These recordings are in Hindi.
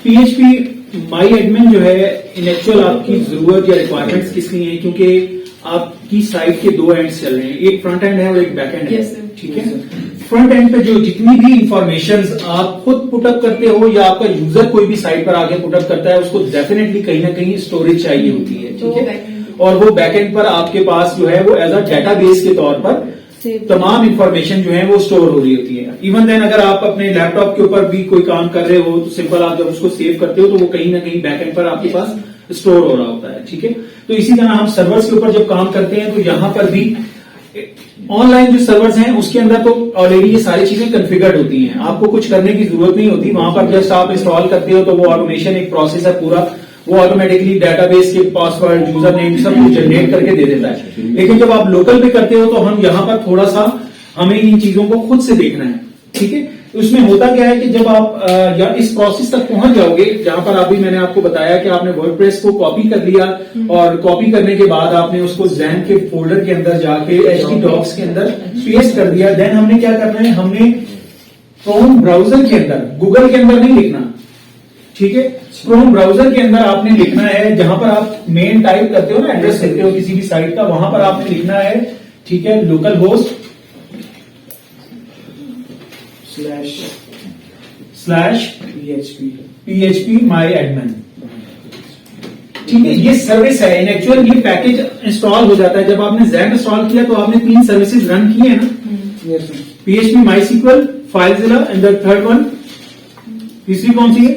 PHP माई एडमिन जो है इन एक्चुअल आपकी जरूरत या रिक्वायरमेंट्स किस लिए है, क्योंकि आपकी साइट के दो एंड्स चल रहे हैं, एक फ्रंट एंड है और एक बैक एंड है। ठीक है, फ्रंट एंड पे जो जितनी भी इंफॉर्मेशन आप खुद पुटअप करते हो या आपका यूजर कोई भी साइट पर आगे पुटअप करता है, उसको डेफिनेटली कहीं ना कहीं स्टोरेज चाहिए होती है। ठीक है, और वो बैकएंड पर आपके पास जो है वो एज अ डेटाबेस के तौर पर तमाम इंफॉर्मेशन जो है वो स्टोर हो रही होती है। इवन देन अगर आप अपने लैपटॉप के ऊपर भी कोई काम कर रहे हो तो सिंपल आप जब उसको सेव करते हो तो वो कहीं ना कहीं बैकएंड पर आपके पास स्टोर हो रहा होता है। ठीक है, तो इसी तरह हम सर्वर्स के ऊपर जब काम करते हैं तो यहां पर भी ऑनलाइन जो सर्वर्स हैं उसके अंदर तो ऑलरेडी ये सारी चीजें कॉन्फ़िगर्ड होती हैं, आपको कुछ करने की जरूरत नहीं होती। वहां पर जस्ट आप इंस्टॉल करते हो तो वो ऑटोमेशन एक प्रोसेस है पूरा, वो ऑटोमेटिकली डेटाबेस के पासवर्ड, यूजर नेम सब कुछ जनरेट करके दे देता है। लेकिन जब आप लोकल पे करते हो तो हम यहाँ पर थोड़ा सा हमें इन चीजों को खुद से देखना है। ठीक है, उसमें होता क्या है कि जब आप या इस प्रोसेस तक पहुंच जाओगे जहां पर अभी मैंने आपको बताया कि आपने वर्डप्रेस को कॉपी कर लिया और कॉपी करने के बाद आपने उसको ज़ैम के फोल्डर के अंदर जाके एचटी डॉक्स के अंदर पेस्ट कर दिया। देन हमने क्या करना है, हमने क्रोम ब्राउजर के अंदर, गूगल के अंदर नहीं लिखना। ठीक है, क्रोम ब्राउजर के अंदर आपने लिखना है, जहां पर आप मेन टाइप करते हो ना, एड्रेस देते हो किसी भी साइट का, वहां पर आपने लिखना है, ठीक है, लोकल होस्ट स्लैश PHP माई एडमिन। ठीक है, ये सर्विस है। इन एक्चुअल ये पैकेज इंस्टॉल हो जाता है जब आपने ज़ैम इंस्टॉल किया तो आपने 3 सर्विसेज रन किए हैं ना, PHP MySQL, FileZilla and the third one, तीसरी कौन सी है?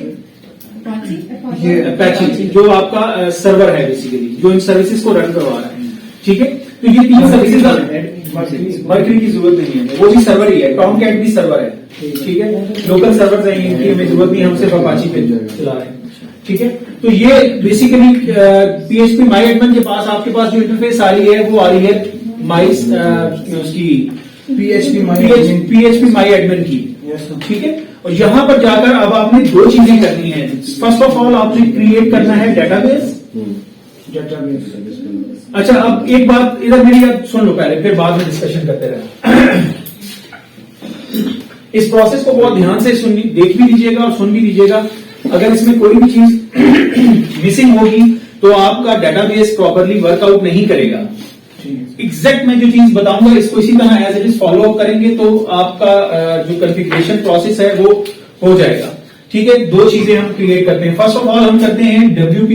ये अपैची, जो आपका सर्वर है बेसिकली, जो इन सर्विसेज को रन करवा रहा है। ठीक है, तो ये 3 सर्विसेज मर्क्यूरी की जरूरत नहीं है, वो भी सर्वर ही है, टॉमकैट भी सर्वर है। ठीक है, लोकल सर्वर है, इनकी हमें जरूरत नहीं, हम सिर्फ अपाची पे चला रहे हैं। ठीक है, तो ये बेसिकली PHP माई एडमिन के पास आपके पास जो इंटरफेस आ रही है वो आ रही है माई उसकी PHP माई एडमिन की। ठीक है, और यहां पर जाकर अब आपने 2 चीजें करनी है। फर्स्ट ऑफ ऑल आपने क्रिएट करना है डेटाबेस। अच्छा, अब एक बात इधर मेरी आप सुन लो पहले, फिर बाद में डिस्कशन करते रहे। इस प्रोसेस को बहुत ध्यान से देख भी लीजिएगा और सुन भी लीजिएगा। अगर इसमें कोई भी चीज मिसिंग होगी तो आपका डेटाबेस प्रॉपरली वर्कआउट नहीं करेगा। एग्जैक्ट मैं जो चीज बताऊंगा इसको इसी तरह as it is follow up करेंगे तो आपका जो कॉन्फ़िगरेशन प्रोसेस है वो हो जाएगा। ठीक है, 2 चीजें हम क्रिएट करते हैं। फर्स्ट ऑफ ऑल हम करते हैं WP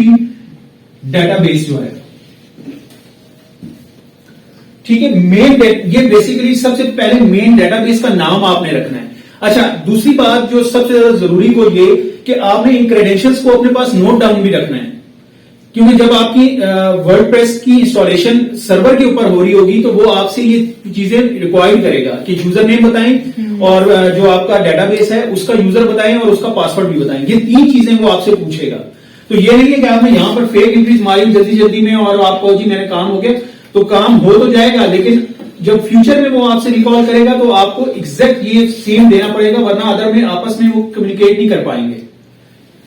डेटाबेस जो है। ठीक है, ये बेसिकली सबसे पहले मेन डेटाबेस का नाम आपने रखना है। अच्छा, दूसरी बात जो सबसे ज्यादा जरूरी वो ये कि आपने इन क्रेडेंशियल्स को अपने पास नोट डाउन भी रखना है, क्योंकि जब आपकी वर्डप्रेस की इंस्टॉलेशन सर्वर के ऊपर हो रही होगी तो वो आपसे ये चीजें रिक्वायर करेगा कि यूजर नेम बताएं और जो आपका डेटाबेस है उसका यूजर बताएं और उसका पासवर्ड भी बताएं। ये 3 चीजें वो आपसे पूछेगा। तो ये नहीं है कि आपने यहां पर फेक एंट्रीज मारी जल्दी जल्दी में और आपको जी मैंने काम हो गया, तो काम हो तो जाएगा, लेकिन जब फ्यूचर में वो आपसे रिकॉल करेगा तो आपको एग्जैक्ट ये सेम देना पड़ेगा, वरना अदर में आपस में वो कम्युनिकेट नहीं कर पाएंगे।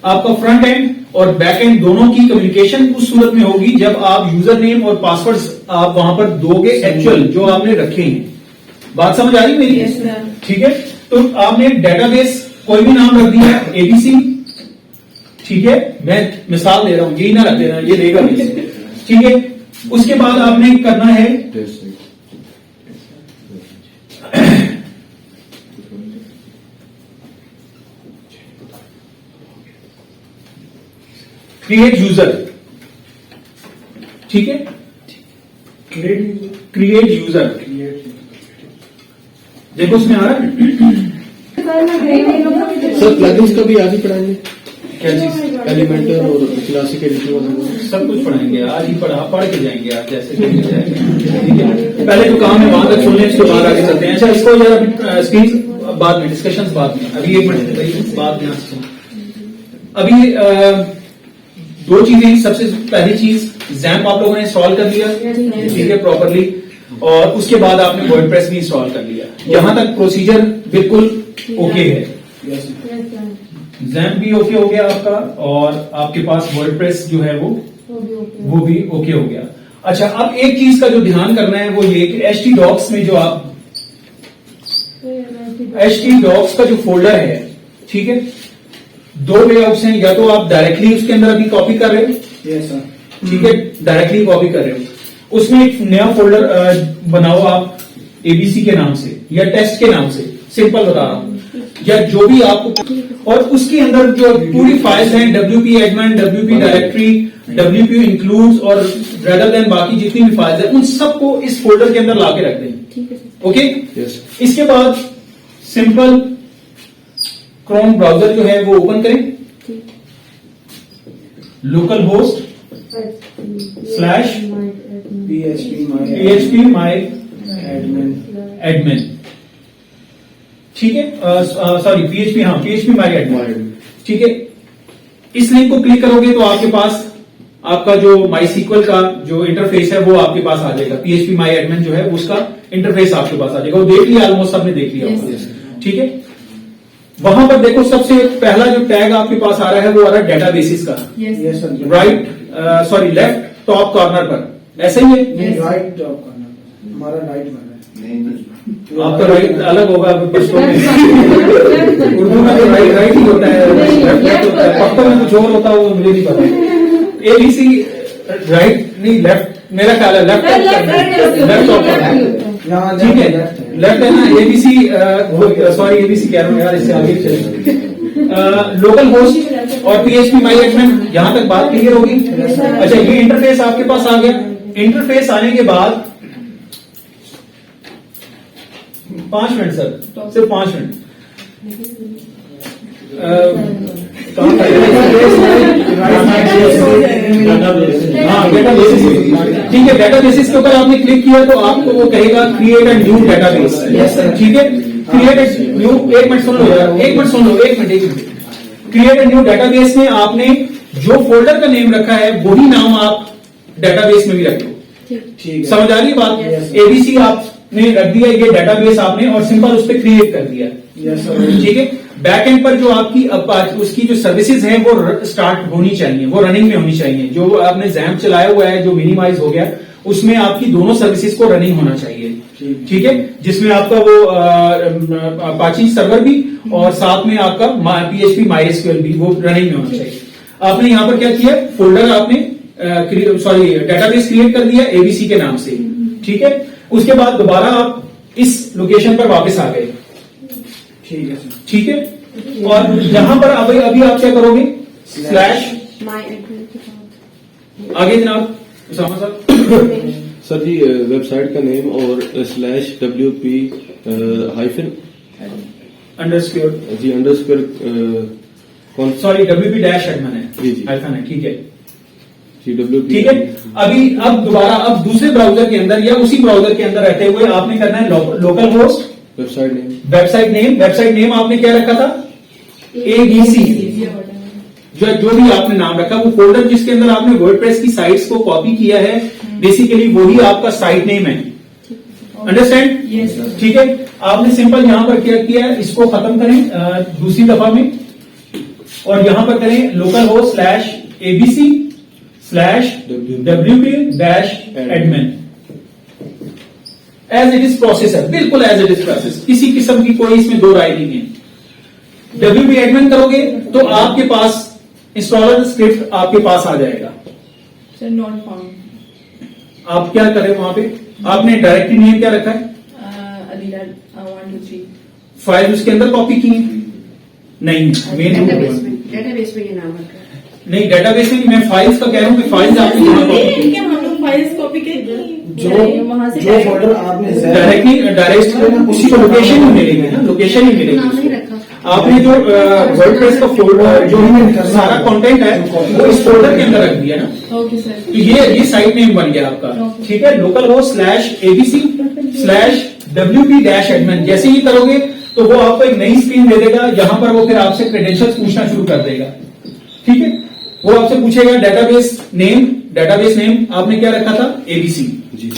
आपका फ्रंट एंड और बैक एंड दोनों की कम्युनिकेशन उस सूरत में होगी जब आप यूजर नेम और पासवर्ड आप वहां पर दोगे एक्चुअल जो आपने रखे हैं। बात समझ आ रही मेरी? ठीक है, तो आपने डेटाबेस कोई भी नाम रख दिया ABC। ठीक है, मैं मिसाल दे रहा हूं, यही ना रख देना, ये देगा नहीं। ठीक है, उसके बाद आपने करना है क्रिएट यूजर। ठीक है, क्रिएट यूजर देखो उसमें आ रहा है। सर प्लगइन्स का भी आज ही पढ़ाएंगे, क्या चीज? एलिमेंटर और क्लासिक एडिटर सब कुछ पढ़ाएंगे, आज ही पढ़ के जाएंगे आप जैसे ठीक है। पहले जो काम है वहां तक सुन लें, उसके बाद आगे चलते हैं। अच्छा, इसको यार अभी स्क्रीन बाद में, डिस्कशन बाद में, अभी 1 मिनट बाद में अभी 2 चीजें। सबसे पहली चीज ज़ैम्प आप लोगों ने इंस्टॉल कर लिया, ठीक है, प्रॉपरली, और उसके बाद आपने वर्डप्रेस भी इंस्टॉल कर लिया। यहां तक प्रोसीजर बिल्कुल ओके है। ज़ैम्प भी ओके हो गया आपका और आपके पास वर्डप्रेस जो है वो भी ओके हो गया। अच्छा, अब एक चीज का जो ध्यान करना है वो ये कि htdocs में जो आप htdocs का जो फोल्डर है, ठीक है, दो वे आउट्स हैं, या तो आप डायरेक्टली उसके अंदर अभी कॉपी कर रहे हो, यस सर। ठीक है, डायरेक्टली कॉपी कर रहे हो, उसमें एक नया फोल्डर बनाओ आप एबीसी के नाम से या टेस्ट के नाम से, सिंपल बता रहा हूं, या जो भी आपको, और उसके अंदर जो पूरी फाइल्स हैं WP admin, WP directory, WP includes और रेदर देन बाकी जितनी भी फाइल्स हैं उन सबको इस फोल्डर के अंदर लाके रख दें। Okay, yes. इसके बाद सिंपल क्रोम ब्राउजर जो है वो ओपन करें, local host slash PHP my admin, ठीक है, सॉरी PHP my admin, ठीक है। इस लिंक को क्लिक करोगे तो आपके पास आपका जो MySQL का जो इंटरफेस है वो आपके पास आ जाएगा। PHP my admin जो है उसका इंटरफेस आपके पास आ जाएगा, वो देख लिया, ऑलमोस्ट सबने देख लिया होगा, ठीक है। वहां पर देखो सबसे पहला जो टैग आपके पास आ रहा है वो आ रहा है डेटाबेसिस का, yes sir. Right, sorry left top corner पर, ऐसे ही है, नहीं, राइट टॉप करना, हमारा राइट में है। आपका राइट अलग होगा पश्तो में, उर्दू में तो राइट ही होता है, लेफ्ट होता है, पश्तो में कुछ और होता है, वो मुझे नहीं पता। ABC राइट नहीं लेफ्ट, मेरा ख्याल है लेफ्ट टॉप करना, ठीक है, लेफ्ट है ना। ABC सॉरी ABC कह रहा हूँ यार, इससे आगे चले। लोकल होस्ट और PHP my admin, यहां तक बात क्लियर होगी। अच्छा, ये इंटरफेस आपके पास आ गया। इंटरफेस आने के बाद 5 मिनट सर, सिर्फ 5 मिनट काम हाँ, डेटाबेसिस, ठीक है। डेटाबेसिस के ऊपर आपने क्लिक किया तो आपको वो कहेगा क्रिएट अ न्यू डेटाबेस, ठीक है। क्रिएट अ न्यू, एक मिनट सुन लो यार, एक मिनट सुन लो, एक minute. Create a new database में आपने जो फोल्डर का नेम रखा है वही नाम आप डेटाबेस में भी रख लो, ठीक, समझ आ रही बात। ABC आपने रख दिया, ये डेटाबेस आपने, और सिंपल उस पर क्रिएट कर दिया, यस सर। ठीक है। बैक एंड पर जो आपकी उसकी जो सर्विसेज हैं वो स्टार्ट होनी चाहिए, वो रनिंग में होनी चाहिए। जो आपने जैम्प चलाया हुआ है जो मिनिमाइज हो गया, उसमें आपकी दोनों सर्विसेज को रनिंग होना चाहिए, ठीक है, जिसमें आपका वो अपाची सर्वर भी और साथ में आपका PHP MySQL भी वो रनिंग में होना चाहिए। आपने यहां पर क्या किया, फोल्डर आपने सॉरी डेटाबेस क्रिएट कर दिया ABC के नाम से, ठीक है। उसके बाद दोबारा आप इस लोकेशन पर वापस आ गए, ठीक है सर। ठीक है। और यहां पर अभी आप क्या करोगे, स्लैश आगे जनाब उसामा साहब। सर जी वेबसाइट का नेम और slash WP hyphen underscore G underscore कौन, सॉरी WP डैश एडमिन है, जी जी हाइफन है, ठीक है, जी WP, ठीक है। अब दोबारा अब दूसरे ब्राउजर के अंदर या उसी ब्राउजर के अंदर रहते हुए आपने करना है local host, website name, website name आपने क्या रखा था, ABC, जो भी आपने नाम रखा, वो फोल्डर जिसके अंदर आपने वर्डप्रेस की साइट्स को कॉपी किया है, बेसिकली वही आपका साइट नेम है, अंडरस्टैंड, ठीक है। आपने सिंपल यहां पर क्या किया है, इसको खत्म करें दूसरी दफा में, और यहां पर करें local host slash ABC slash WP dash admin, as it is process है, बिल्कुल एज इट इज प्रोसेस, किसी किस्म की कोई इसमें दो राय नहीं है। WP एडमिन करोगे तो आपके पास इंस्टॉलर स्क्रिप्ट आपके पास आ जाएगा। Sir not found. आप क्या करें वहां पे, आपने डायरेक्टरी नेम क्या रखा है, अदीला 1 2 3 फाइल उसके अंदर कॉपी की नहीं, मेन डेटाबेस में ये नाम रखा है। नहीं, डेटाबेस में नहीं, मैं फाइल्स का कह रहा हूँ कि फाइल्स आपने कहाँ कॉपी की, हम लोग फाइल्स कॉपी के जो वहां से जो फोल्डर आपने डायरेक्ट उसी को लोकेशन ही मिलेगी ना, लोकेशन ही मिलेगी नाम नहीं उसको। रखा। आपने जो वर्डप्रेस का फोल्डर जो सारा कंटेंट है वो इस फोल्डर के अंदर रख दिया ना, ओके सर। तो ये साइट नेम बन गया आपका, ठीक है। Local host slash ABC slash WP dash admin, जैसे ही करोगे तो वो आपको एक नई स्क्रीन दे देगा, जहां पर वो फिर आपसे क्रेडेंशियल्स पूछना शुरू कर देगा, ठीक है। वो आपसे पूछेगा डेटाबेस नेम आपने क्या रखा था, ABC, जी,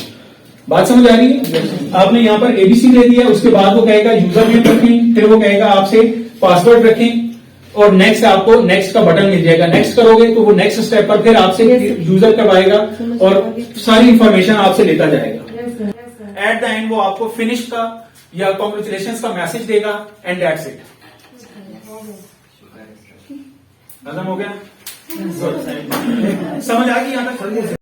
बात समझ आ रही है। आपने यहां पर ABC दे दिया, उसके बाद वो कहेगा यूजर नेम रखें, फिर वो कहेगा आपसे पासवर्ड रखें, और नेक्स्ट आपको नेक्स्ट का बटन मिल जाएगा, नेक्स्ट करोगे तो वो नेक्स्ट स्टेप पर फिर आपसे यूजर करवाएगा और सारी इंफॉर्मेशन आपसे लेता जाएगा। एट द एंड वो आपको फिनिश का या कॉन्ग्रेचुलेशन का मैसेज देगा, एंड दैट्स इट। खत्म हो गया? समझ आ गई यहाँ तक?